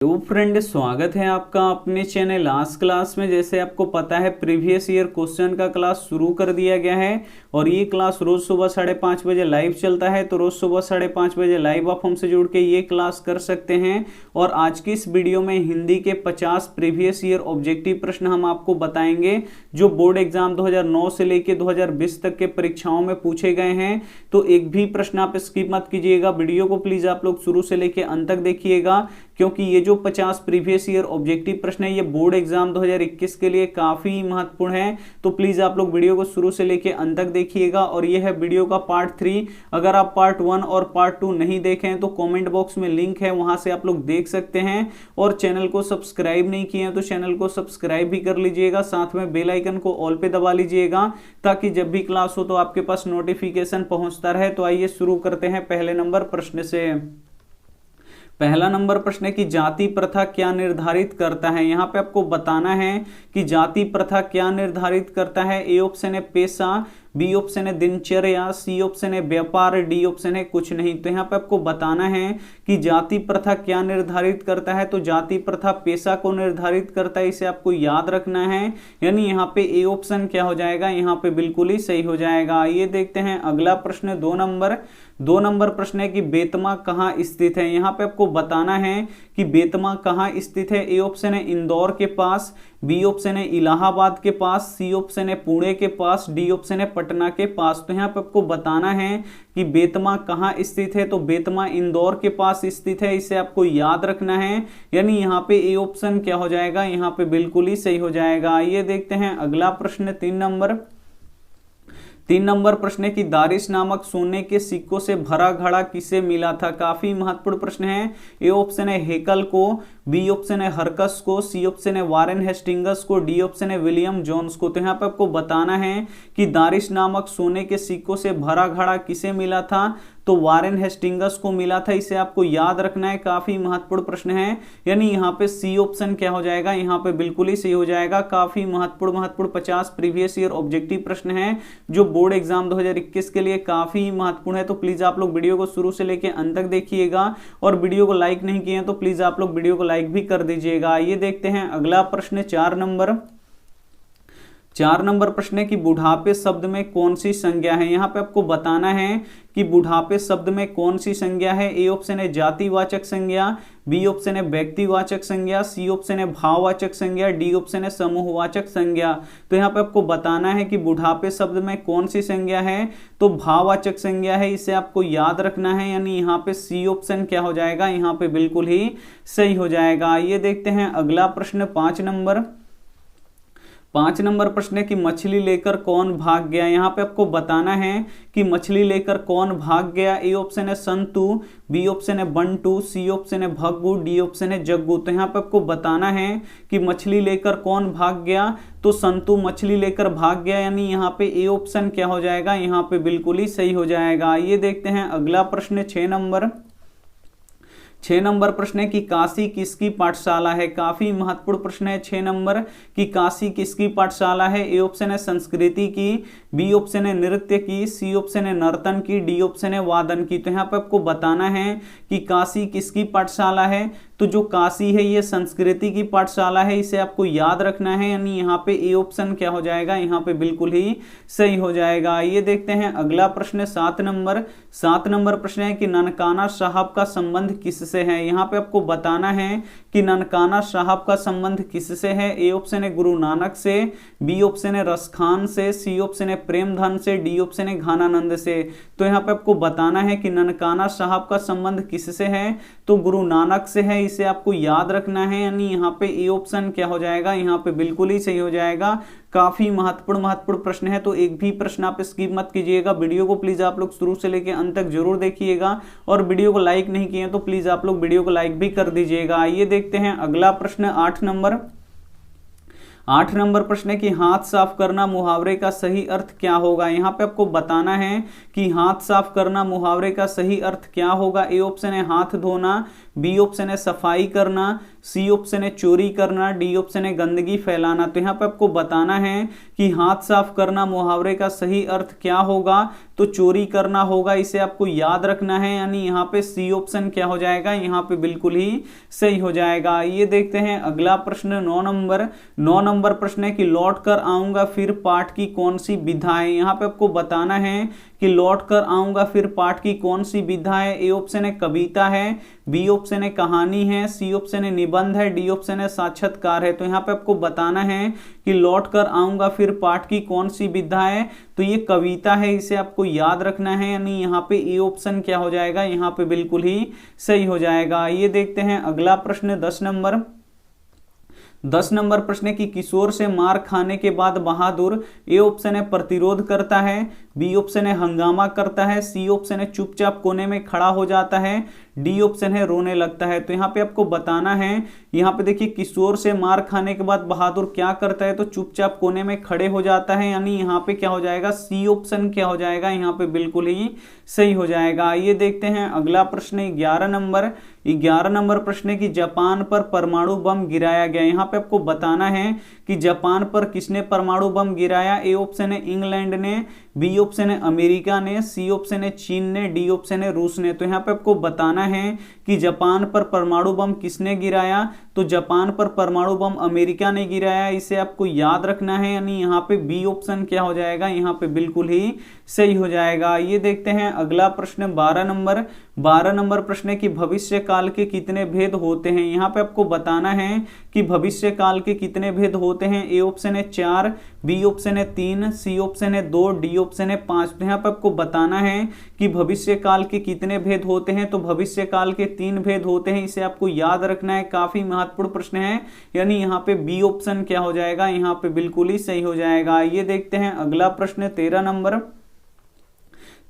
तो फ्रेंड, स्वागत है आपका अपने चैनल आज क्लास में। जैसे आपको पता है प्रीवियस ईयर क्वेश्चन का क्लास शुरू कर दिया गया है और ये क्लास रोज सुबह 5:30 बजे लाइव चलता है। तो रोज सुबह 5:30 बजे लाइव आप हमसे जुड़ के ये क्लास कर सकते हैं। और आज की इस वीडियो में हिंदी के 50 प्रीवियस ईयर ऑब्जेक्टिव प्रश्न हम आपको बताएंगे जो बोर्ड एग्जाम 2009 से लेके 2020 तक के परीक्षाओं में पूछे गए हैं। तो एक भी प्रश्न आप स्किप मत कीजिएगा, वीडियो को प्लीज आप लोग शुरू से लेके अंत तक देखिएगा, क्योंकि ये जो 50 प्रीवियस ईयर ऑब्जेक्टिव प्रश्न है ये बोर्ड एग्जाम 2021 के लिए काफी महत्वपूर्ण है। तो प्लीज आप लोग वीडियो को शुरू से लेके अंत तक देखिएगा। और ये है वीडियो का पार्ट 3। अगर आप पार्ट 1 और पार्ट 2 नहीं देखे हैं तो कमेंट बॉक्स में लिंक है, वहां से आप लोग देख सकते हैं। और चैनल को सब्सक्राइब नहीं किए हैं तो चैनल को सब्सक्राइब भी कर लीजिएगा, साथ में बेल आइकन को ऑल पे दबा लीजिएगा ताकि जब भी क्लास हो तो आपके पास नोटिफिकेशन पहुंचता रहे। तो आइए शुरू करते हैं पहले नंबर प्रश्न से। पहला नंबर प्रश्न है कि जाति प्रथा क्या निर्धारित करता है। यहाँ पे आपको बताना है कि जाति प्रथा क्या निर्धारित करता है। ए ऑप्शन है पेशा, बी ऑप्शन है दिनचर्या, सी ऑप्शन है व्यापार, डी ऑप्शन है कुछ नहीं। तो यहाँ पे आपको बताना है कि जाति प्रथा क्या निर्धारित करता है। तो जाति प्रथा पेशा को निर्धारित करता है, इसे आपको याद रखना है। यानी यहाँ पे ए ऑप्शन क्या हो जाएगा, यहाँ पे बिल्कुल ही सही हो जाएगा। ये देखते हैं अगला प्रश्न 2 नंबर प्रश्न है कि बेतमा कहाँ स्थित है। यहाँ पे आपको बताना है कि बेतमा कहाँ स्थित है। ए ऑप्शन है इंदौर के पास, बी ऑप्शन है इलाहाबाद के पास, सी ऑप्शन है पुणे के पास, डी ऑप्शन है पटना के पास। तो यहाँ पे आपको बताना है कि बेतमा कहाँ स्थित है। तो बेतमा इंदौर के पास स्थित है, इसे आपको याद रखना है। यानी यहाँ पे ए ऑप्शन क्या हो जाएगा, यहाँ पे बिल्कुल ही सही हो जाएगा। ये देखते हैं अगला प्रश्न 3 नंबर प्रश्न है कि दारिश नामक सोने के सिक्कों से भरा घड़ा किसे मिला था। काफी महत्वपूर्ण प्रश्न है। ए ऑप्शन है हेकल को, बी ऑप्शन है हरकस को, सी ऑप्शन है वारेन हेस्टिंगस को, डी ऑप्शन है विलियम जोन्स को। तो यहाँ पे आपको बताना है कि दारिश नामक सोने के सिक्कों से भरा घड़ा किसे मिला था। तो वारेन हेस्टिंगस को मिला था, इसे आपको याद रखना है। काफी महत्वपूर्ण प्रश्न है। यानी यहाँ पे सी ऑप्शन क्या हो जाएगा, यहाँ पे बिल्कुल ही सही हो जाएगा। काफी महत्वपूर्ण 50 प्रीवियस ईयर ऑब्जेक्टिव प्रश्न है जो बोर्ड एग्जाम 2021 के लिए काफी महत्वपूर्ण है। तो प्लीज आप लोग वीडियो को शुरू से लेकर अंत तक देखिएगा। और वीडियो को लाइक नहीं किए तो प्लीज आप लोग वीडियो को लाइक भी कर दीजिएगा। ये देखते हैं अगला प्रश्न 4 नंबर प्रश्न है कि बुढ़ापे शब्द में कौन सी संज्ञा है। यहाँ पे आपको बताना है कि बुढ़ापे शब्द में कौन सी संज्ञा है। ए ऑप्शन है जातिवाचक संज्ञा, बी ऑप्शन है व्यक्तिवाचक संज्ञा, सी ऑप्शन है भाववाचक संज्ञा, डी ऑप्शन है समूहवाचक संज्ञा। तो यहाँ पे आपको बताना है कि बुढ़ापे शब्द में कौन सी संज्ञा है। तो भाववाचक संज्ञा है, इसे आपको याद रखना है। यानी यहाँ पे सी ऑप्शन क्या हो जाएगा, यहाँ पे बिल्कुल ही सही हो जाएगा। ये देखते हैं अगला प्रश्न 5 नंबर प्रश्न है कि मछली लेकर कौन भाग गया। यहाँ पे आपको बताना है कि मछली लेकर कौन भाग गया। ए ऑप्शन है संतु, बी ऑप्शन है बंटू, सी ऑप्शन है भग्गू, डी ऑप्शन है जग्गू। तो यहाँ पे आपको बताना है कि मछली लेकर कौन भाग गया। तो संतु मछली लेकर भाग गया, यानी यहाँ पे ए ऑप्शन क्या हो जाएगा, यहाँ पे बिल्कुल ही सही हो जाएगा। ये देखते हैं अगला प्रश्न 6 नंबर प्रश्न है कि काशी किसकी पाठशाला है। काफी महत्वपूर्ण प्रश्न है 6 नंबर कि काशी किसकी पाठशाला है। ए ऑप्शन है संस्कृति की, बी ऑप्शन है नृत्य की, सी ऑप्शन है नर्तन की, डी ऑप्शन है वादन की। तो यहाँ पे आपको बताना है कि काशी किसकी पाठशाला है। तो जो काशी है ये संस्कृति की पाठशाला है, इसे आपको याद रखना है। यानी यहाँ पे ए ऑप्शन क्या हो जाएगा, यहाँ पे बिल्कुल ही सही हो जाएगा। ये देखते हैं अगला प्रश्न 7 नंबर प्रश्न है कि ननकाना साहब का संबंध किससे है। यहाँ पे आपको बताना है कि ननकाना साहब का संबंध किससे है। ए ऑप्शन है गुरु नानक से, बी ऑप्शन है रसखान से, सी ऑप्शन है प्रेमधन से, डी ऑप्शन है घानानंद से। तो यहाँ पे आपको बताना है कि ननकाना साहब का संबंध किससे है। तो गुरु नानक से है, इसे आपको याद रखना है। यानी यहाँ पे ए ऑप्शन क्या हो जाएगा, यहाँ पे बिल्कुल ही सही हो जाएगा। काफी महत्वपूर्ण प्रश्न है। तो एक भी प्रश्न आप स्किप मत कीजिएगा, वीडियो को प्लीज आप लोग शुरू से लेकर अंत तक जरूर देखिएगा। और वीडियो को लाइक नहीं किए तो प्लीज आप लोग वीडियो को लाइक भी कर दीजिएगा। ये देखते हैं अगला प्रश्न 8 नंबर प्रश्न है कि हाथ साफ करना मुहावरे का सही अर्थ क्या होगा। यहाँ पे आपको बताना है कि हाथ साफ करना मुहावरे का सही अर्थ क्या होगा। ए ऑप्शन है हाथ धोना, बी ऑप्शन है सफाई करना, सी ऑप्शन है चोरी करना, डी ऑप्शन है गंदगी फैलाना। तो यहाँ पे आपको बताना है कि हाथ साफ करना मुहावरे का सही अर्थ क्या होगा, तो चोरी करना होगा, इसे आपको याद रखना है, यानी यहाँ पे सी ऑप्शन क्या हो जाएगा, यहाँ पे बिल्कुल ही सही हो जाएगा। ये देखते हैं अगला प्रश्न 9 नंबर प्रश्न है कि लौट कर आऊंगा फिर पाठ की कौन सी विधा है। यहाँ पे आपको बताना है कि लौट कर आऊंगा फिर पाठ की कौन सी विधा है। ए ऑप्शन है कविता है, बी ऑप्शन है कहानी है, सी ऑप्शन है निबंध है, डी ऑप्शन है साक्षात्कार है। तो यहाँ पे आपको बताना है कि लौट कर आऊंगा फिर पाठ की कौन सी विधा है, तो ये कविता है, इसे आपको याद रखना है, यानी यहाँ पे ए ऑप्शन क्या हो जाएगा, यहाँ पे बिल्कुल ही सही हो जाएगा। ये देखते हैं अगला प्रश्न 10 नंबर प्रश्न है कि किशोर से मार खाने के बाद बहादुर, ए ऑप्शन है प्रतिरोध करता है, बी ऑप्शन है हंगामा करता है, सी ऑप्शन है चुपचाप कोने में खड़ा हो जाता है, डी ऑप्शन है रोने लगता है। तो यहाँ पे आपको बताना है, यहाँ पे देखिए किशोर से मार खाने के बाद बहादुर क्या करता है, तो चुपचाप कोने में खड़े हो जाता है, यानी यहाँ पे क्या हो जाएगा, सी ऑप्शन क्या हो जाएगा, यहाँ पे बिल्कुल ही सही हो जाएगा। ये देखते हैं अगला प्रश्न 11 नंबर प्रश्न है कि जापान पर परमाणु बम गिराया गया। यहाँ पे आपको बताना है कि जापान पर किसने परमाणु बम गिराया। ए ऑप्शन है इंग्लैंड ने, बी ऑप्शन है अमेरिका ने, सी ऑप्शन है चीन ने, डी ऑप्शन है रूस ने। तो यहाँ पे आपको बताना है कि जापान पर परमाणु बम किसने गिराया, तो जापान पर परमाणु बम अमेरिका ने गिराया, इसे आपको याद रखना है, यानी यहाँ पे बी ऑप्शन क्या हो जाएगा, यहाँ पे बिल्कुल ही सही हो जाएगा। ये देखते हैं अगला प्रश्न 12 नंबर प्रश्न है कि भविष्य काल के कितने भेद होते हैं। यहाँ पे आपको बताना है कि भविष्य काल के कितने भेद होते हैं। ए ऑप्शन है 4, बी ऑप्शन है 3, सी ऑप्शन है 2, डी ऑप्शन है 5। तो यहाँ पे आपको बताना है कि भविष्य काल के कितने भेद होते हैं, तो भविष्य काल के 3 भेद होते हैं, इसे आपको याद रखना है, काफी महत्वपूर्ण प्रश्न है, यानी यहाँ पे बी ऑप्शन क्या हो जाएगा, यहाँ पे बिल्कुल ही सही हो जाएगा। ये देखते हैं अगला प्रश्न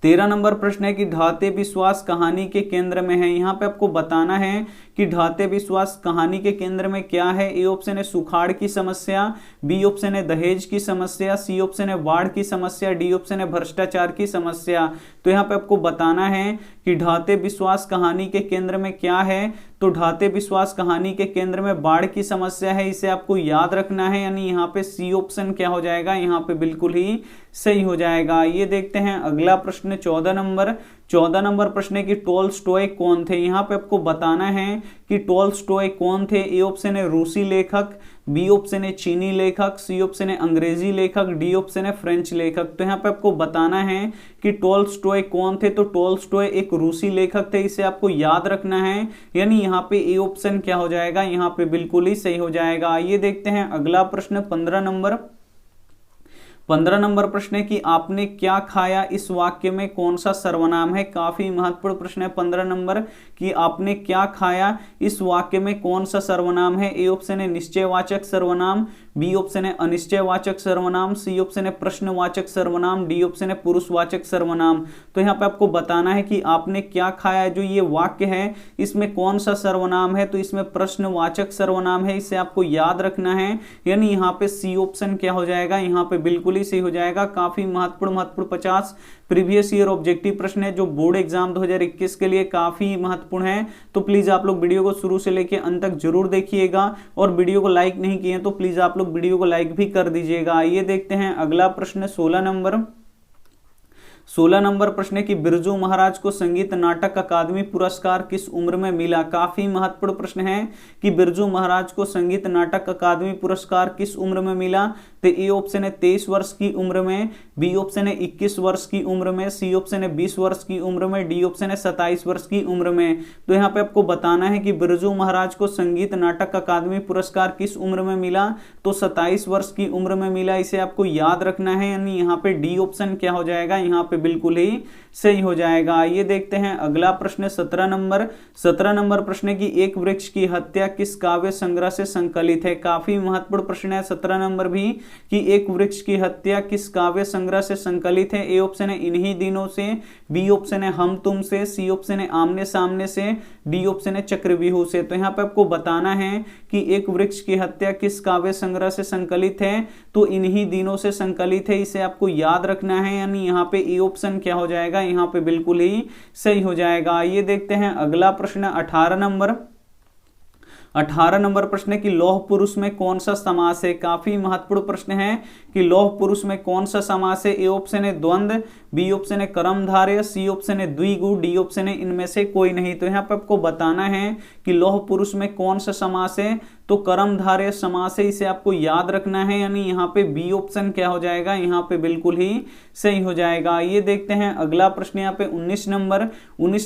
13 नंबर प्रश्न है कि ढाते विश्वास कहानी के केंद्र में है। यहाँ पे आपको बताना है कि ढाते विश्वास कहानी के केंद्र में क्या है। ए ऑप्शन है सुखाड़ की समस्या, बी ऑप्शन है दहेज की समस्या, सी ऑप्शन है बाढ़ की समस्या, डी ऑप्शन है भ्रष्टाचार की समस्या। तो यहाँ पे आपको बताना है कि ढाते विश्वास कहानी के केंद्र में क्या है, तो ढाते विश्वास कहानी के केंद्र में बाढ़ की समस्या है, इसे आपको याद रखना है, यानी यहाँ पे सी ऑप्शन क्या हो जाएगा, यहाँ पे बिल्कुल ही सही हो जाएगा। ये देखते हैं अगला प्रश्न 14 नंबर प्रश्न है कि टोल्स्टॉय कौन थे। यहाँ पे आपको बताना है कि टोल्स्टॉय कौन थे। ए ऑप्शन है रूसी लेखक, बी ऑप्शन है चीनी लेखक, सी ऑप्शन है अंग्रेजी लेखक, डी ऑप्शन है फ्रेंच लेखक। तो यहाँ पे आपको बताना है कि टोल्स्टॉय कौन थे, तो टोल्स्टॉय एक रूसी लेखक थे, इसे आपको याद रखना है, यानी यहाँ पे ए ऑप्शन क्या हो जाएगा, यहाँ पे बिल्कुल ही सही हो जाएगा। ये देखते हैं अगला प्रश्न 15 नंबर प्रश्न है कि आपने क्या खाया, इस वाक्य में कौन सा सर्वनाम है। काफी महत्वपूर्ण प्रश्न है 15 नंबर कि आपने क्या खाया, इस वाक्य में कौन सा सर्वनाम है। ए ऑप्शन है निश्चयवाचक सर्वनाम, बी ऑप्शन है अनिश्चयवाचक सर्वनाम, सी ऑप्शन है प्रश्नवाचक सर्वनाम, डी ऑप्शन है पुरुषवाचक सर्वनाम। तो यहाँ पे आपको बताना है कि आपने क्या खाया, जो ये वाक्य है इसमें कौन सा सर्वनाम है, तो इसमें प्रश्नवाचक सर्वनाम है, इसे आपको याद रखना है, यानी यहाँ पे सी ऑप्शन क्या हो जाएगा, यहाँ पे बिल्कुल ही सही हो जाएगा। काफी महत्वपूर्ण 50 प्रीवियस ईयर ऑब्जेक्टिव प्रश्न है जो बोर्ड एग्जाम 2021 के लिए काफी महत्वपूर्ण है। तो प्लीज आप लोग वीडियो को शुरू से लेकर अंत तक जरूर देखिएगा, और वीडियो को लाइक नहीं किए तो प्लीज आप लोग वीडियो को लाइक भी कर दीजिएगा। ये देखते हैं अगला प्रश्न 16 नंबर प्रश्न है कि बिरजू महाराज को संगीत नाटक अकादमी पुरस्कार किस उम्र में मिला। काफी महत्वपूर्ण प्रश्न है कि बिरजू महाराज को संगीत नाटक अकादमी पुरस्कार किस उम्र में मिला। तो ए ऑप्शन है 23 वर्ष की उम्र में, बी ऑप्शन है 21 वर्ष की उम्र में, सी ऑप्शन है 20 वर्ष की उम्र में, डी ऑप्शन है 27 वर्ष की उम्र में। तो यहाँ पे आपको बताना है कि बिरजू महाराज को संगीत नाटक अकादमी पुरस्कार किस उम्र में मिला, तो 27 वर्ष की उम्र में मिला, इसे आपको याद रखना है, यानी यहाँ पे डी ऑप्शन क्या हो जाएगा, यहाँ पे बिल्कुल ही सही हो जाएगा। ये देखते हैं अगला प्रश्न 17 नंबर प्रश्न है कि एक वृक्ष की हत्या किस काव्य संग्रह से संकलित है। काफी महत्वपूर्ण प्रश्न है 17 नंबर भी कि एक वृक्ष की हत्या किस काव्य संग्रह से संकलित है। ए ऑप्शन है इन्हीं दिनों से, बी ऑप्शन है हम तुम से, सी ऑप्शन है आमने सामने से, डी ऑप्शन है चक्रव्यूह से। तो यहाँ पे आपको बताना है कि एक वृक्ष की हत्या किस काव्य संग्रह से संकलित है, तो इन्हीं दिनों से संकलित है, इसे आपको याद रखना है, यानी यहाँ पे ए ऑप्शन क्या हो जाएगा यहाँ पे बिल्कुल ही सही हो जाएगा। ये देखते हैं अगला प्रश्न 18 नंबर प्रश्न है कि लौह पुरुष में कौन सा समास है। काफी महत्वपूर्ण प्रश्न है कि लौह पुरुष में कौन सा समास है। ए ऑप्शन है द्वंद्व, बी ऑप्शन है कर्मधारय, सी ऑप्शन है द्विगु, डी ऑप्शन है इनमें से कोई नहीं। तो यहाँ पे आपको बताना है कि लौह पुरुष में कौन सा समास है, तो कर्मधारय समास है, इसे आपको याद रखना है, यानी यहाँ पे बी ऑप्शन क्या हो जाएगा यहाँ पे बिल्कुल ही सही हो जाएगा। ये देखते हैं अगला प्रश्न यहाँ पे 19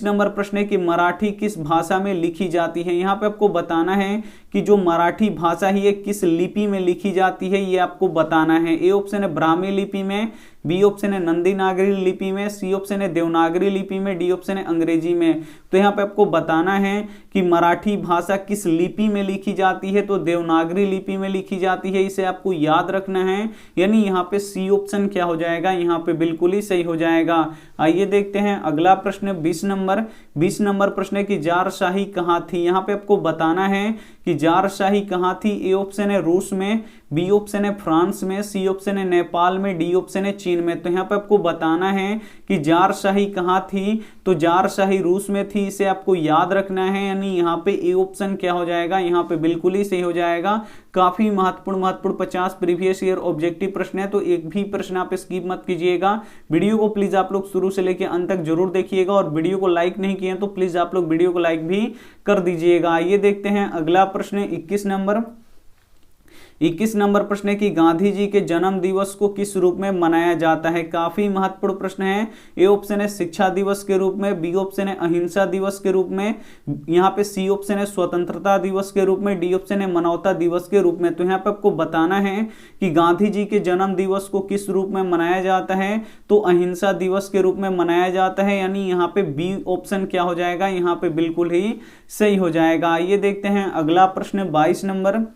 नंबर प्रश्न है कि मराठी किस भाषा में लिखी जाती है। यहाँ पे आपको बताना है कि जो मराठी भाषा ही है किस लिपि में लिखी जाती है, ये आपको बताना है। ए ऑप्शन है ब्राह्मी लिपि में, बी ऑप्शन है नंदी नागरी लिपि में, सी ऑप्शन है देवनागरी लिपि में, डी ऑप्शन है अंग्रेजी में। तो यहाँ पे आपको बताना है कि मराठी भाषा किस लिपि में लिखी जाती है, तो देवनागरी लिपि में लिखी जाती है, इसे आपको याद रखना है, यानी यहाँ पे सी ऑप्शन क्या हो जाएगा यहाँ पे बिल्कुल ही सही हो जाएगा। आइए देखते हैं अगला प्रश्न 20 नंबर प्रश्न है कि जारशाही कहाँ थी। यहाँ पे आपको बताना है कि जारशाही कहाँ थी। ए ऑप्शन है रूस में, बी ऑप्शन है फ्रांस में, सी ऑप्शन है नेपाल में, डी ऑप्शन है चीन में। तो यहाँ पे आपको बताना है कि जारशाही कहाँ थी, तो जारशाही रूस में थी, इसे आपको याद रखना है, यानी यहाँ पे ए ऑप्शन क्या हो जाएगा यहाँ पे बिल्कुल ही सही हो जाएगा। काफी महत्वपूर्ण 50 प्रीवियस ईयर ऑब्जेक्टिव प्रश्न है, तो एक भी प्रश्न आप स्किप मत कीजिएगा। वीडियो को प्लीज आप लोग शुरू से लेकर अंत तक जरूर देखिएगा, और वीडियो को लाइक नहीं किए तो प्लीज आप लोग वीडियो को लाइक भी कर दीजिएगा। ये देखते हैं अगला प्रश्न 21 नंबर प्रश्न है कि गांधी जी के जन्म दिवस को किस रूप में मनाया जाता है। काफी महत्वपूर्ण प्रश्न है। ए ऑप्शन है शिक्षा दिवस के रूप में, बी ऑप्शन है अहिंसा दिवस के रूप में, यहाँ पे सी ऑप्शन है स्वतंत्रता दिवस के रूप में, डी ऑप्शन है मानवता दिवस के रूप में। तो यहाँ पे आपको बताना है कि गांधी जी के जन्म दिवस को किस रूप में मनाया जाता है, तो अहिंसा दिवस के रूप में मनाया जाता है, यानी यहाँ पे बी ऑप्शन क्या हो जाएगा यहाँ पे बिल्कुल ही सही हो जाएगा। ये देखते हैं अगला प्रश्न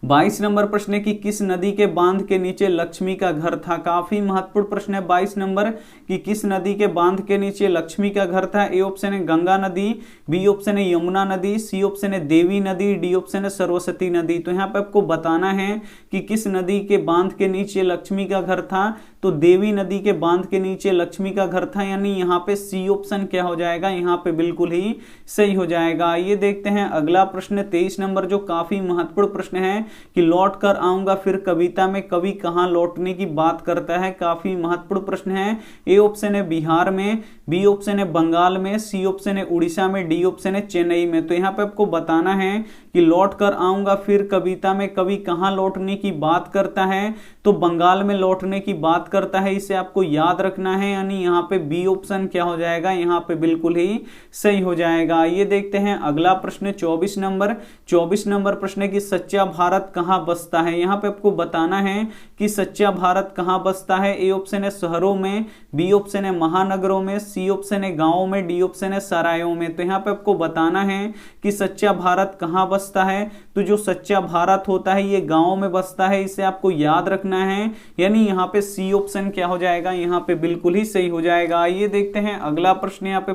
22 नंबर प्रश्न है कि किस नदी के बांध के नीचे लक्ष्मी का घर था। काफी महत्वपूर्ण प्रश्न है 22 नंबर कि किस नदी के बांध के नीचे लक्ष्मी का घर था। ए ऑप्शन है गंगा नदी, बी ऑप्शन है यमुना नदी, सी ऑप्शन है देवी नदी, डी ऑप्शन है सरस्वती नदी। तो यहाँ पे आपको बताना है कि किस नदी के बांध के नीचे लक्ष्मी का घर था, तो देवी नदी के बांध के नीचे लक्ष्मी का घर था, यानी यहाँ पे सी ऑप्शन क्या हो जाएगा यहाँ पे बिल्कुल ही सही हो जाएगा। ये देखते हैं अगला प्रश्न 23 नंबर, जो काफी महत्वपूर्ण प्रश्न है कि लौट कर आऊंगा फिर कविता में कवि कहां लौटने की बात करता है। काफी महत्वपूर्ण प्रश्न है। ए ऑप्शन है बिहार में, बी ऑप्शन है बंगाल में, सी ऑप्शन है उड़ीसा में, डी ऑप्शन है चेन्नई में। तो यहाँ पे आपको बताना है कि लौट कर आऊंगा फिर कविता में कवि कहां लौटने की बात करता है, तो बंगाल में लौटने की बात करता है, इसे आपको याद रखना है, यानी यहाँ पे बी ऑप्शन क्या हो जाएगा यहाँ पे बिल्कुल ही सही हो जाएगा। ये देखते हैं अगला प्रश्न 24 नंबर प्रश्न है कि सच्चा भारत कहां बसता है। यहाँ पे आपको बताना है कि सच्चा भारत कहां बसता है। ए ऑप्शन है शहरों में, बी ऑप्शन है महानगरों में, सी ऑप्शन है गांवों में, डी ऑप्शन है सरायों में। तो यहाँ पे आपको बताना है कि सच्चा भारत कहां बसता है, तो जो सच्चा भारत होता है ये गांवों में बसता है, इसे आपको याद रखना है, यानी यहाँ पे सी ऑप्शन क्या हो जाएगा यहाँ पे बिल्कुल ही सही हो जाएगा। ये देखते हैं अगला प्रश्न यहाँ पे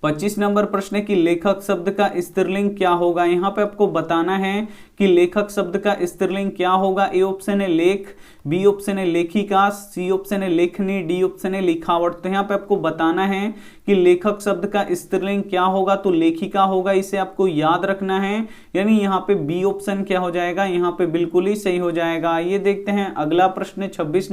25 नंबर प्रश्न है कि लेखक शब्द का स्त्रीलिंग क्या होगा। यहाँ पे आपको बताना है कि लेखक शब्द का स्त्रीलिंग क्या होगा। ए ऑप्शन है लेख, बी ऑप्शन है लेखिका, सी ऑप्शन है लेखनी, डी ऑप्शन है लिखावट। तो यहाँ पे आपको बताना है कि लेखक शब्द का स्त्रीलिंग क्या होगा, तो लेखिका होगा, इसे आपको याद रखना है, यानी यहाँ पे बी ऑप्शन क्या हो जाएगा यहाँ पे बिल्कुल ही सही हो जाएगा। ये देखते हैं अगला प्रश्न 26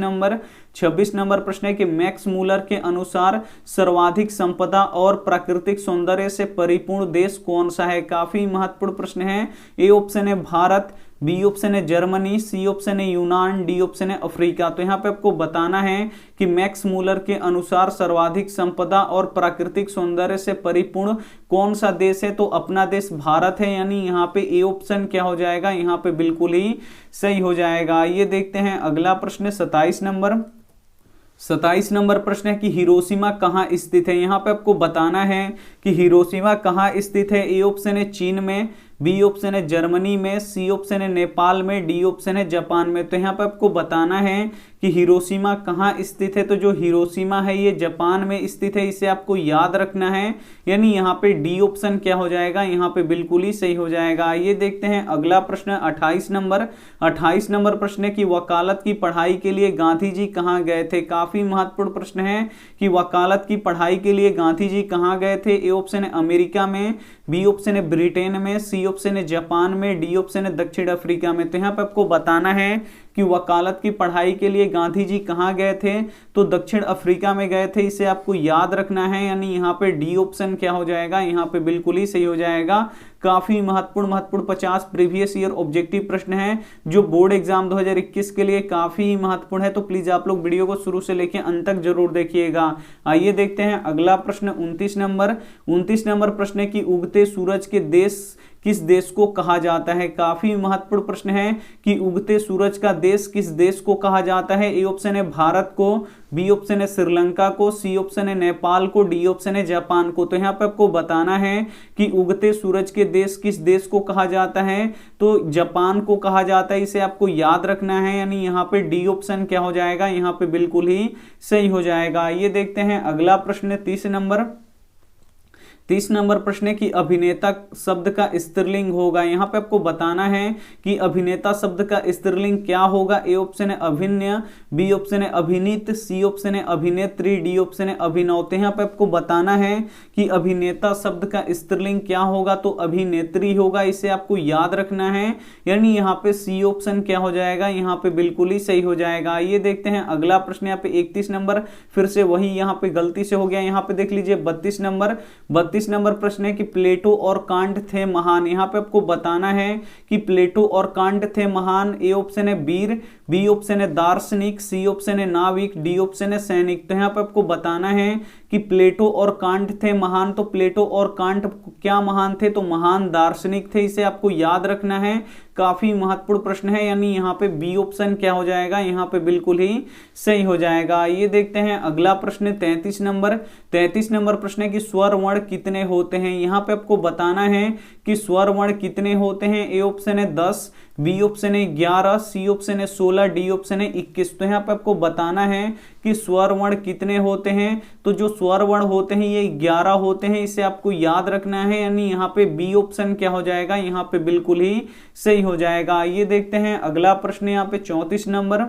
नंबर प्रश्न है कि मैक्स मूलर के अनुसार सर्वाधिक संपदा और प्राकृतिक सौंदर्य से परिपूर्ण देश कौन सा है। काफी महत्वपूर्ण प्रश्न है। ए ऑप्शन है भारत, बी ऑप्शन है जर्मनी, सी ऑप्शन है यूनान, डी ऑप्शन है अफ्रीका। तो यहाँ पे आपको बताना है कि मैक्स मूलर के अनुसार सर्वाधिक संपदा और प्राकृतिक सौंदर्य से परिपूर्ण कौन सा देश है, तो अपना देश भारत है, यानी यहाँ पे ए ऑप्शन क्या हो जाएगा यहाँ पे बिल्कुल ही सही हो जाएगा। ये देखते हैं अगला प्रश्न 27 नंबर प्रश्न है कि हिरोशिमा कहाँ स्थित है। यहाँ पे आपको बताना है कि हिरोशिमा कहाँ स्थित है। ए ऑप्शन है चीन में, बी ऑप्शन है जर्मनी में, सी ऑप्शन है नेपाल में, डी ऑप्शन है जापान में। तो यहाँ पे आपको बताना है कि हिरोशिमा कहाँ स्थित है। तो जो हिरोशिमा है ये जापान में स्थित है, इसे आपको याद रखना है, यानी यहाँ पे डी ऑप्शन क्या हो जाएगा, यहाँ पे बिल्कुल ही सही हो जाएगा। आइए देखते हैं अगला प्रश्न 28 नंबर। 28 नंबर प्रश्न है कि वकालत की पढ़ाई के लिए गांधी जी कहाँ गए थे। काफी महत्वपूर्ण प्रश्न है कि वकालत की पढ़ाई के लिए गांधी जी कहाँ गए थे। ए ऑप्शन है अमेरिका में, बी ऑप्शन है ब्रिटेन में, सी ऑप्शन है जापान में, डी ऑप्शन है दक्षिण अफ्रीका में। तो यहाँ पे आपको बताना है कि वकालत की पढ़ाई के लिए गांधी जी कहाँ गए थे, तो दक्षिण अफ्रीका में गए थे, इसे आपको याद रखना है, यानी यहाँ पे डी ऑप्शन क्या हो जाएगा, यहाँ पे बिल्कुल ही सही हो जाएगा। काफी महत्वपूर्ण 50 प्रीवियस ईयर ऑब्जेक्टिव प्रश्न है जो बोर्ड एग्जाम 2021 के लिए काफी महत्वपूर्ण है। तो प्लीज आप लोग वीडियो को शुरू से लेकर अंत तक जरूर देखिएगा। आइए देखते हैं अगला प्रश्न 29 नंबर। 29 नंबर प्रश्न है कि उगते सूरज के देश किस देश को कहा जाता है। काफी महत्वपूर्ण प्रश्न है कि उगते सूरज का देश किस देश को कहा जाता है। ए ऑप्शन है भारत को, बी ऑप्शन है श्रीलंका को, सी ऑप्शन है नेपाल को, डी ऑप्शन है जापान को। तो यहाँ पे आपको बताना है कि उगते सूरज के देश किस देश को कहा जाता है, तो जापान को कहा जाता है, इसे आपको याद रखना है, यानी यहाँ पे डी ऑप्शन क्या हो जाएगा, यहाँ पे बिल्कुल ही सही हो जाएगा। ये देखते हैं अगला प्रश्न 30 नंबर। 30 नंबर प्रश्न है कि अभिनेता शब्द का स्त्रीलिंग होगा। यहाँ पे आपको बताना है कि अभिनेता शब्द का स्त्रीलिंग क्या होगा। ए ऑप्शन है अभिनय, बी ऑप्शन है अभिनीत, सी ऑप्शन है अभिनेत्री, डी ऑप्शन है अभिनव। तो यहाँ पे आपको बताना है कि अभिनेता शब्द का स्त्रीलिंग क्या होगा, तो अभिनेत्री होगा, इसे आपको याद रखना है, यानी यहाँ पे सी ऑप्शन क्या हो जाएगा, यहाँ पे बिल्कुल ही सही हो जाएगा। ये देखते हैं अगला प्रश्न यहाँ पे 31 नंबर, फिर से वही यहाँ पे गलती से हो गया, यहाँ पे देख लीजिए 32 नंबर। 32 नंबर प्रश्न है कि प्लेटो और कांट थे महान। यहाँ पे आपको बताना है कि प्लेटो और कांट थे महान। ए ऑप्शन है वीर, बी ऑप्शन है दार्शनिक, सी ऑप्शन है नाविक, डी ऑप्शन है सैनिक। तो यहाँ पे आपको बताना है कि प्लेटो और कांट थे महान, तो प्लेटो और कांट क्या महान थे, तो महान दार्शनिक थे, इसे आपको याद रखना है। काफी महत्वपूर्ण प्रश्न है, यानी यहाँ पे बी ऑप्शन क्या हो जाएगा, यहाँ पे बिल्कुल ही सही हो जाएगा। ये देखते हैं अगला प्रश्न 33 नंबर। 33 नंबर प्रश्न है कि स्वर वर्ण कितने होते हैं। यहाँ पे आपको बताना है कि स्वर वर्ण कितने होते हैं। ए ऑप्शन है 10, बी ऑप्शन है 11, सी ऑप्शन है 16, डी ऑप्शन है 21। तो यहाँ पे आपको बताना है कि स्वर वर्ण कितने होते हैं, तो जो स्वर वर्ण होते हैं ये 11 होते हैं, इसे आपको याद रखना है, यानी यहाँ पे बी ऑप्शन क्या हो जाएगा, यहाँ पे बिल्कुल ही सही हो जाएगा। ये देखते हैं अगला प्रश्न यहाँ पे 34 नंबर।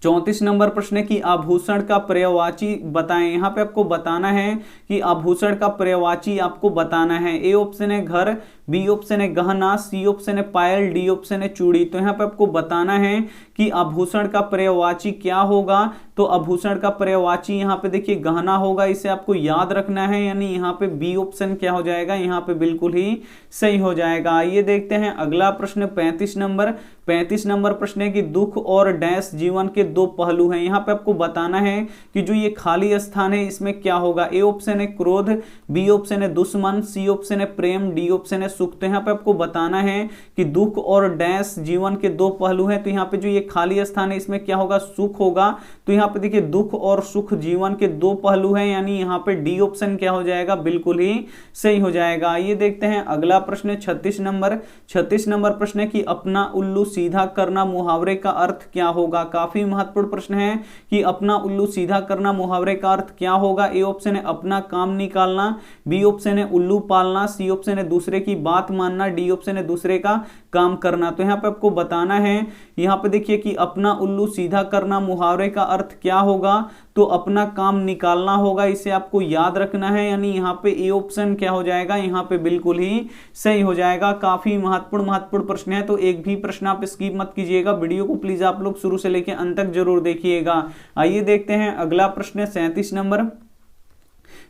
34 नंबर प्रश्न है कि आभूषण का पर्यायवाची बताएं। यहाँ पे आपको बताना है कि आभूषण का पर्यायवाची आपको बताना है। ए ऑप्शन है घर, बी ऑप्शन है गहना, सी ऑप्शन है पायल, डी ऑप्शन है चूड़ी। तो यहाँ पे आपको बताना है कि आभूषण का पर्यायवाची क्या होगा, तो आभूषण का पर्यायवाची यहाँ पे देखिए गहना होगा, इसे आपको याद रखना है, यानी यहाँ पे बी ऑप्शन क्या हो जाएगा, यहाँ पे बिल्कुल ही सही हो जाएगा। ये देखते हैं अगला प्रश्न 35 नंबर। 35 नंबर प्रश्न है कि दुख और डैश जीवन के दो पहलू हैं। यहाँ पे आपको बताना है कि जो ये खाली स्थान है इसमें क्या होगा। ए ऑप्शन है क्रोध, बी ऑप्शन है दुश्मन, सी ऑप्शन है प्रेम, डी ऑप्शन है सुख। तो यहाँ पे आपको बताना है कि दुख और डैश जीवन के दो पहलू हैं, तो यहाँ पे जो ये खाली स्थान है इसमें क्या होगा, सुख होगा। तो यहाँ पे देखिए दुख और सुख जीवन के दो पहलू हैं, यानी यहाँ पे डी ऑप्शन क्या हो जाएगा, बिल्कुल ही सही हो जाएगा। ये देखते हैं अगला प्रश्न 36 नंबर। 36 नंबर प्रश्न है कि अपना उल्लू सीधा करना मुहावरे का अर्थ क्या होगा। काफी महत्वपूर्ण प्रश्न है कि अपना उल्लू सीधा करना मुहावरे का अर्थ क्या होगा। ए ऑप्शन है अपना काम निकालना, बी ऑप्शन है उल्लू पालना, सी ऑप्शन है दूसरे की बात मानना, डी ऑप्शन है दूसरे का काम करना। तो यहाँ पे आपको बताना है, यहाँ पे देखिए कि अपना उल्लू सीधा करना मुहावरे का अर्थ क्या होगा, तो अपना काम निकालना होगा, इसे आपको याद रखना है, यानी यहाँ पे ए ऑप्शन क्या हो जाएगा, यहाँ पे बिल्कुल ही सही हो जाएगा। काफी महत्वपूर्ण प्रश्न है, तो एक भी प्रश्न आप स्किप मत कीजिएगा, वीडियो को प्लीज आप लोग शुरू से लेकर अंत तक जरूर देखिएगा। आइए देखते हैं अगला प्रश्न 37 नंबर।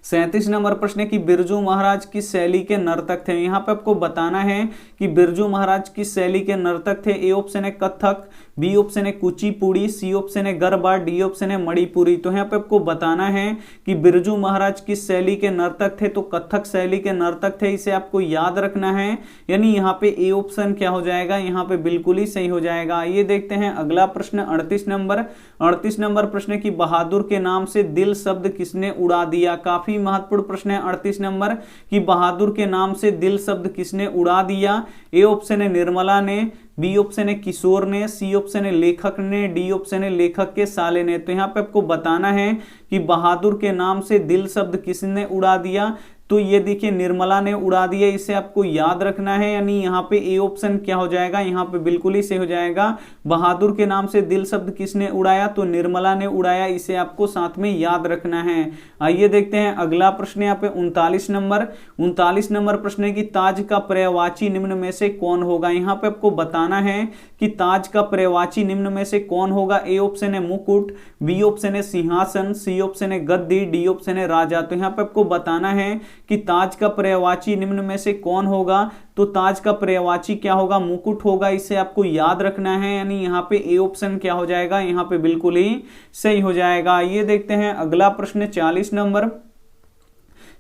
37 नंबर प्रश्न है कि बिरजू महाराज किस शैली के नर्तक थे। यहाँ पे आपको बताना है कि बिरजू महाराज किस शैली के नर्तक थे। ए ऑप्शन है कथक, बी ऑप्शन है कुचिपुड़ी, सी ऑप्शन है गरबा, डी ऑप्शन है मणिपुरी। तो यहाँ पे आपको बताना है कि बिरजू महाराज किस शैली के नर्तक थे, तो कथक शैली के नर्तक थे, इसे आपको याद रखना है, यानी यहाँ पे ए ऑप्शन क्या हो जाएगा, यहाँ पे बिल्कुल ही सही हो जाएगा। ये देखते हैं अगला प्रश्न 38 नंबर। 38 नंबर प्रश्न की बहादुर के नाम से दिल शब्द किसने उड़ा दिया। काफी काफी महत्वपूर्ण प्रश्न है 38 नंबर कि बहादुर के नाम से दिल शब्द किसने उड़ा दिया। ए ऑप्शन है निर्मला ने, बी ऑप्शन है किशोर ने, सी ऑप्शन है लेखक ने, डी ऑप्शन है लेखक के साले ने। तो यहाँ पे आपको बताना है कि बहादुर के नाम से दिल शब्द किसने उड़ा दिया। तो ये देखिए निर्मला ने उड़ा दिया, इसे आपको याद रखना है, यानी यहाँ पे ए ऑप्शन क्या हो जाएगा, यहाँ पे बिल्कुल ही सही हो जाएगा। बहादुर के नाम से दिल शब्द किसने उड़ाया, तो निर्मला ने उड़ाया, इसे आपको साथ में याद रखना है। आइए देखते हैं अगला प्रश्न यहाँ पे 39 नंबर। 39 नंबर प्रश्न है कि ताज का पर्यायवाची निम्न में से कौन होगा। यहाँ पे आपको बताना है कि ताज का पर्यायवाची निम्न में से कौन होगा। ए ऑप्शन है मुकुट, बी ऑप्शन है सिंहासन, सी ऑप्शन है गद्दी, डी ऑप्शन है राजा। तो यहाँ पे आपको बताना है कि ताज का पर्यायवाची निम्न में से कौन होगा। तो ताज का पर्यायवाची क्या होगा, मुकुट होगा, इसे आपको याद रखना है, यानी यहाँ पे ए ऑप्शन क्या हो जाएगा, यहाँ पे बिल्कुल ही सही हो जाएगा। ये देखते हैं अगला प्रश्न 40 नंबर।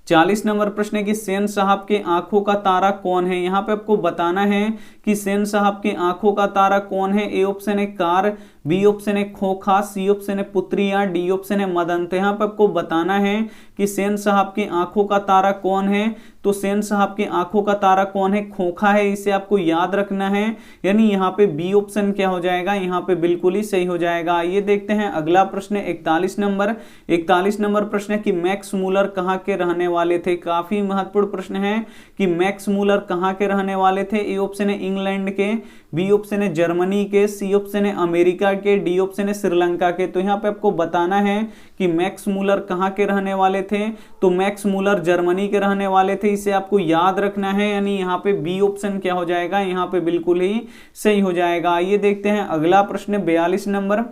40 नंबर प्रश्न है कि सेन साहब के आंखों का तारा कौन है। यहाँ पे आपको बताना है कि सेन साहब के आंखों का तारा कौन है। ए ऑप्शन है कार, बी ऑप्शन है खोखा, सी ऑप्शन है पुत्रिया, डी ऑप्शन है मदन। तो यहाँ पे आपको बताना है कि सेन साहब के आंखों का तारा कौन है। तो सेन साहब के आंखों का तारा कौन है, खोखा है, इसे आपको याद रखना है, यानी यहाँ पे बी ऑप्शन क्या हो जाएगा, यहाँ पे बिल्कुल ही सही हो जाएगा। ये देखते हैं अगला प्रश्न 41 नंबर। 41 नंबर प्रश्न है कि मैक्स मूलर कहाँ के रहने वाले थे। काफी महत्वपूर्ण प्रश्न है कि मैक्स मूलर कहाँ के रहने वाले थे। ए ऑप्शन है इंग्लैंड के, बी ऑप्शन है जर्मनी के, सी ऑप्शन है अमेरिका के, डी ऑप्शन है श्रीलंका के। तो यहाँ पे आपको बताना है कि मैक्स मूलर कहाँ के रहने वाले थे। तो मैक्स मूलर जर्मनी के रहने वाले थे, इसे आपको याद रखना है, यानी यहाँ पे बी ऑप्शन क्या हो जाएगा, यहाँ पे बिल्कुल ही सही हो जाएगा। ये देखते हैं अगला प्रश्न 42 नंबर।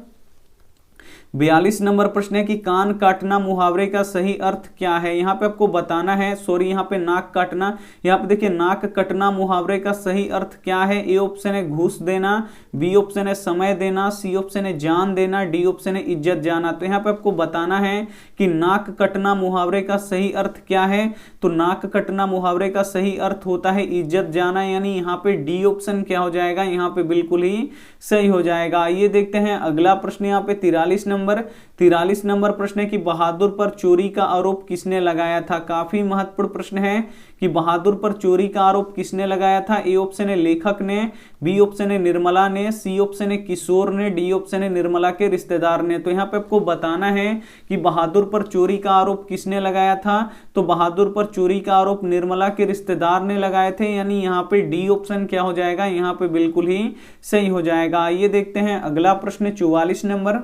42 नंबर प्रश्न है कि कान काटना मुहावरे का सही अर्थ क्या है। यहाँ पे आपको बताना है, सॉरी यहाँ पे नाक काटना, यहाँ पे देखिए नाक कटना मुहावरे का सही अर्थ क्या है। ए ऑप्शन है घूस देना, बी ऑप्शन है समय देना, सी ऑप्शन है जान देना, डी ऑप्शन है इज्जत जाना। तो यहाँ पे आपको बताना है कि नाक कटना मुहावरे का सही अर्थ क्या है। तो नाक कटना मुहावरे का सही अर्थ होता है इज्जत जाना, यानी यहाँ पे डी ऑप्शन क्या हो जाएगा, यहाँ पे बिल्कुल ही सही हो जाएगा। ये देखते हैं अगला प्रश्न यहाँ पे 43 नंबर। 43 नंबर प्रश्न है कि बहादुर पर चोरी का आरोप किसने लगाया था। काफी महत्वपूर्ण प्रश्न है कि बहादुर पर चोरी का आरोप किसने लगाया था। ए ऑप्शन है लेखक ने, बी ऑप्शन है निर्मला ने, सी ऑप्शन है किशोर ने, डी ऑप्शन है निर्मला के रिश्तेदार ने। तो यहाँ पे आपको बताना है कि बहादुर पर चोरी का आरोप किसने लगाया था। तो बहादुर पर चोरी का आरोप निर्मला के रिश्तेदार ने लगाए थे, यानी यहाँ पे डी ऑप्शन क्या हो जाएगा, यहाँ पे बिल्कुल ही सही हो जाएगा। ये देखते हैं अगला प्रश्न 44 नंबर।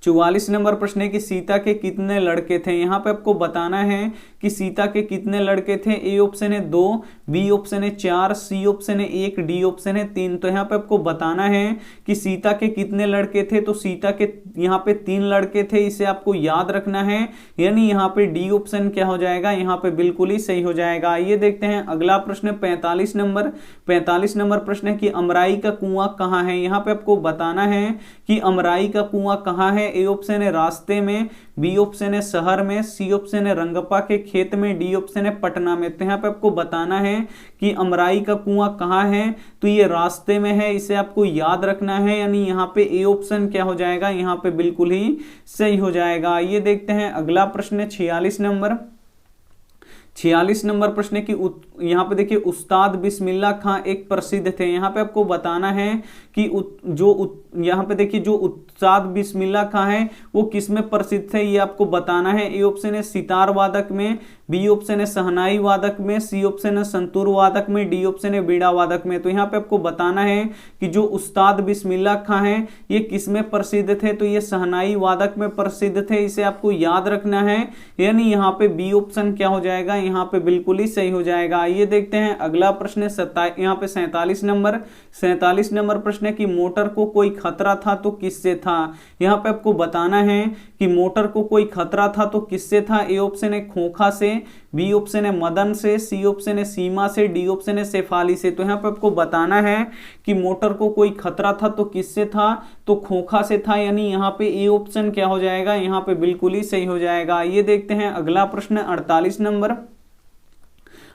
44 नंबर प्रश्न है कि सीता के कितने लड़के थे। यहाँ पे आपको बताना है कि सीता के कितने लड़के थे। ए ऑप्शन है 2, बी ऑप्शन है 4, सी ऑप्शन है 1, डी ऑप्शन है 3। तो यहाँ पे आपको बताना है कि सीता के कितने लड़के थे। तो सीता के यहाँ पे 3 लड़के थे, इसे आपको याद रखना है, यानी यहाँ पे डी ऑप्शन क्या हो जाएगा, यहाँ पे बिल्कुल ही सही हो जाएगा। ये देखते हैं अगला प्रश्न 45 नंबर। 45 नंबर प्रश्न है कि अमराई का कुआं कहाँ है। यहाँ पे आपको बताना है कि अमराई का कुआं कहाँ है। ए ऑप्शन है रास्ते में, बी ऑप्शन है शहर में, सी ऑप्शन है रंगपा के खेत में, डी ऑप्शन है पटना में। तो यहाँ पे आपको बताना है कि अमराई का कुआं कहाँ है। तो ये रास्ते में है, इसे आपको याद रखना है, यानी यहाँ पे ए ऑप्शन क्या हो जाएगा, यहाँ पे बिल्कुल ही सही हो जाएगा। ये देखते हैं अगला प्रश्न 46 नंबर। 46 नंबर प्रश्न है कि यहाँ पे देखिए उस्ताद बिस्मिल्लाह खां एक प्रसिद्ध थे। यहाँ पे आपको बताना है कि यहाँ पे देखिए जो उस्ताद बिस्मिल्लाह खां है वो किस में प्रसिद्ध थे, ये आपको बताना है। ए ऑप्शन है सितार वादक में, बी ऑप्शन है शहनाई वादक में, सी ऑप्शन है संतूर वादक में, डी ऑप्शन है बीड़ा वादक में। तो यहाँ पे आपको बताना है कि जो उस्ताद बिस्मिल्लाह खां है ये किस में प्रसिद्ध थे। तो ये शहनाई वादक में प्रसिद्ध थे, इसे आपको याद रखना है, यानी यहाँ पे बी ऑप्शन क्या हो जाएगा, यहाँ पे बिल्कुल ही सही हो जाएगा। ये देखते हैं अगला प्रश्न यहाँ पे 47 नंबर। 47 नंबर प्रश्न है कि मोटर को कोई खतरा था तो किससे था। यहाँ पे आपको बताना है कि मोटर को कोई खतरा था तो किससे था। ए ऑप्शन है खोखा से, बी ऑप्शन है मदन से, सी ऑप्शन है सीमा से, डी ऑप्शन है शेफाली से। तो यहाँ पे आपको बताना है कि मोटर को कोई खतरा था तो किससे था, तो खोखा से था, यानी यहाँ पे ए ऑप्शन क्या हो जाएगा, यहाँ पे बिल्कुल ही सही हो जाएगा। ये देखते हैं अगला प्रश्न 48 नंबर।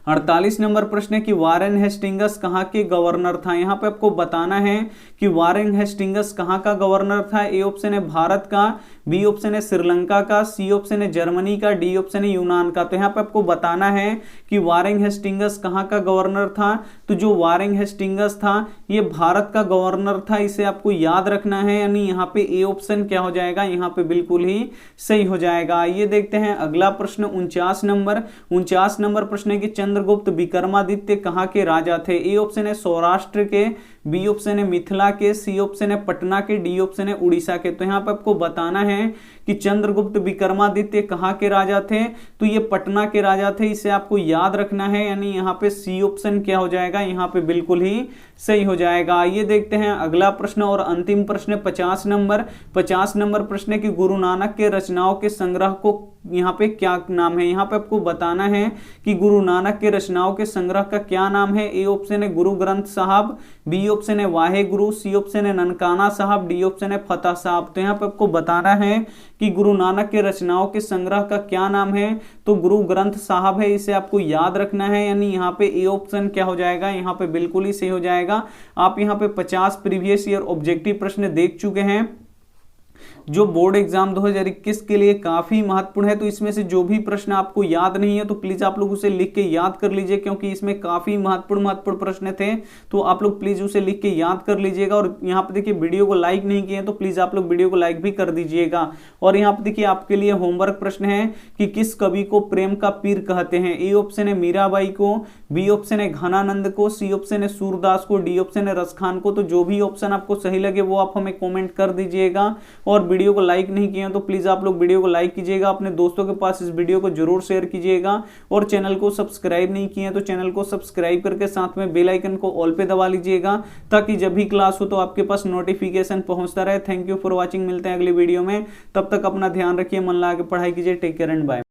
48 नंबर प्रश्न है कि वारेन हेस्टिंगस कहाँ के गवर्नर था। यहाँ पे आपको बताना है कि वारेन हेस्टिंगस कहाँ का गवर्नर था। ए ऑप्शन है भारत का, बी ऑप्शन है श्रीलंका का, सी ऑप्शन है जर्मनी का, डी ऑप्शन है यूनान का। तो यहाँ पे आपको बताना है कि वारेन हेस्टिंगस कहाँ का गवर्नर था। तो जो वारेन हेस्टिंगस था ये भारत का गवर्नर था, इसे आपको याद रखना है, यानी यहाँ पे ए ऑप्शन क्या हो जाएगा, यहाँ पे बिल्कुल ही सही हो जाएगा। ये देखते हैं अगला प्रश्न 49 नंबर प्रश्न है कि चंद्रगुप्त विक्रमादित्य कहाँ के राजा थे। ए ऑप्शन है सौराष्ट्र के, बी ऑप्शन है मिथिला के, सी ऑप्शन है पटना के, डी ऑप्शन है उड़ीसा के। तो यहाँ पे आपको बताना है कि चंद्रगुप्त विक्रमादित्य कहाँ के राजा थे। तो ये पटना के राजा थे, इसे आपको याद रखना है, यानी यहाँ पे सी ऑप्शन क्या हो जाएगा, यहाँ पे बिल्कुल ही सही हो जाएगा। ये देखते हैं अगला प्रश्न और अंतिम प्रश्न 50 नंबर प्रश्न है कि गुरु नानक के रचनाओं के संग्रह को यहाँ पे क्या नाम है। यहाँ पे आपको बताना है कि गुरु नानक के रचनाओं के संग्रह का क्या नाम है। ए ऑप्शन है गुरु ग्रंथ साहब, बी ऑप्शन है वाहे गुरु, सी ऑप्शन है ननकाना साहब, डी ऑप्शन है फतेह साहब। तो यहाँ पे आपको बताना है कि गुरु नानक के रचनाओं के संग्रह का क्या नाम है। तो गुरु ग्रंथ साहब है, इसे आपको याद रखना है, यानी यहाँ पे ए ऑप्शन क्या हो जाएगा, यहाँ पे बिल्कुल ही सही हो जाएगा। आप यहाँ पे 50 प्रीवियस ईयर ऑब्जेक्टिव प्रश्न देख चुके हैं जो बोर्ड एग्जाम 2021 के लिए काफी महत्वपूर्ण है। तो इसमें से जो भी प्रश्न आपको याद नहीं है तो प्लीज आप लोग उसे लिख के याद कर लीजिए, क्योंकि इसमें काफी महत्वपूर्ण प्रश्न थे। तो आप लोग प्लीज उसे लिख के याद कर लीजिएगा। और यहाँ पे देखिए वीडियो को लाइक नहीं किए तो प्लीज आप लोग वीडियो को लाइक भी कर दीजिएगा। और यहाँ पे देखिए आपके लिए होमवर्क प्रश्न है कि किस कवि को प्रेम का पीर कहते हैं। ए ऑप्शन है मीराबाई को, बी ऑप्शन है घनानंद को, सी ऑप्शन है सूरदास को, डी ऑप्शन है रसखान को। तो जो भी ऑप्शन आपको सही लगे वो आप हमें कॉमेंट कर दीजिएगा। और वीडियो को लाइक नहीं किए तो प्लीज आप लोग वीडियो को लाइक कीजिएगा, अपने दोस्तों के पास इस वीडियो को जरूर शेयर कीजिएगा। और चैनल को सब्सक्राइब नहीं किए तो चैनल को सब्सक्राइब करके साथ में बेल आइकन को ऑल पे दबा लीजिएगा, ताकि जब भी क्लास हो तो आपके पास नोटिफिकेशन पहुंचता रहे। थैंक यू फॉर वॉचिंग, मिलते हैं अगली वीडियो में। तब तक अपना ध्यान रखिए, मन लगा के पढ़ाई कीजिए। Take care and bye.